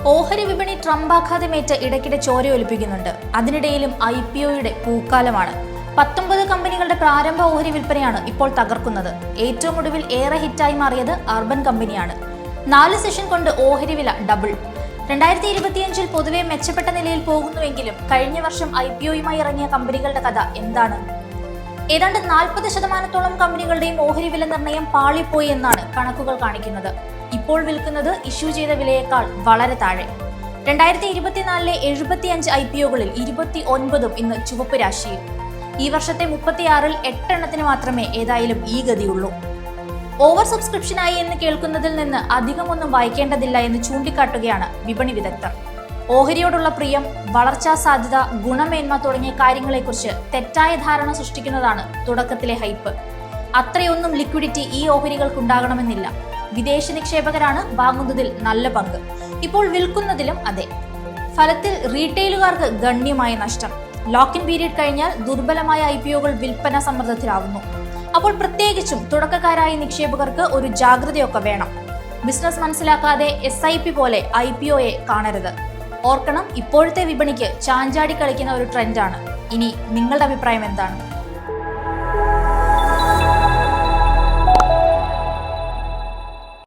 ഓഹരി വിപണി ട്രംപാഘാതമേറ്റ് ഇടയ്ക്കിടെ ചോരയൊലിപ്പിക്കുന്നുണ്ട്. അതിനിടയിലും IPOയുടെ പൂക്കാലമാണ്. 19 കമ്പനികളുടെ പ്രാരംഭ ഓഹരി വിൽപ്പനയാണ് ഇപ്പോൾ തകർക്കുന്നത്. ഏറ്റവും ഒടുവിൽ ഏറെ ഹിറ്റായി മാറിയത് അർബൻ കമ്പനിയാണ്. 4 സെഷൻ കൊണ്ട് ഓഹരി വില ഡബിൾ. 2025 പൊതുവെ മെച്ചപ്പെട്ട നിലയിൽ പോകുന്നുവെങ്കിലും കഴിഞ്ഞ വർഷം IPOയുമായി ഇറങ്ങിയ കമ്പനികളുടെ കഥ എന്താണ്? ഏതാണ്ട് 40% കമ്പനികളുടെയും ഓഹരി വില നിർണ്ണയം പാളിപ്പോയി എന്നാണ് കണക്കുകൾ കാണിക്കുന്നത്. ഇപ്പോൾ വിൽക്കുന്നത് ഇഷ്യൂ ചെയ്ത വിലയേക്കാൾ വളരെ താഴെ. 2024 75 IPOകളിൽ 29 ഇന്ന് ചുവപ്പ് രാശിയിൽ. ഈ വർഷത്തെ 36-ൽ 8 എണ്ണത്തിന് മാത്രമേ ഏതായാലും ഈ ഗതിയുള്ളൂ. ഓവർ സബ്സ്ക്രിപ്ഷനായി എന്ന് കേൾക്കുന്നതിൽ നിന്ന് അധികമൊന്നും വായിക്കേണ്ടതില്ല എന്ന് ചൂണ്ടിക്കാട്ടുകയാണ് വിപണി വിദഗ്ധർ. ഓഹരിയോടുള്ള പ്രിയം, വളർച്ചാ സാധ്യത, ഗുണമേന്മ തുടങ്ങിയ കാര്യങ്ങളെക്കുറിച്ച് തെറ്റായ ധാരണ സൃഷ്ടിക്കുന്നതാണ് തുടക്കത്തിലെ ഹൈപ്പ്. അത്രയൊന്നും ലിക്വിഡിറ്റി ഈ ഓഹരികൾക്കുണ്ടാകണമെന്നില്ല. വിദേശ നിക്ഷേപകരാണ് വാങ്ങുന്നതിൽ നല്ല പങ്ക്. ഇപ്പോൾ വിൽക്കുന്നതിലും അതെ. ഫലത്തിൽ റീറ്റെയിലുകാർക്ക് ഗണ്യമായ നഷ്ടം. ലോക്ക് ഇൻ പീരീഡ് കഴിഞ്ഞാൽ ദുർബലമായ IPOകൾ വിൽപ്പന സമ്മർദ്ദത്തിലാവുന്നു. അപ്പോൾ പ്രത്യേകിച്ചും തുടക്കക്കാരായ നിക്ഷേപകർക്ക് ഒരു ജാഗ്രതയൊക്കെ വേണം. ബിസിനസ് മനസ്സിലാക്കാതെ SIP പോലെ IPOയെ കാണരുത്. ഓർക്കണം, ഇപ്പോഴത്തെ വിപണിക്ക് ചാഞ്ചാടി കളിക്കുന്ന ഒരു ട്രെൻഡാണ്. ഇനി നിങ്ങളുടെ അഭിപ്രായം എന്താണ്?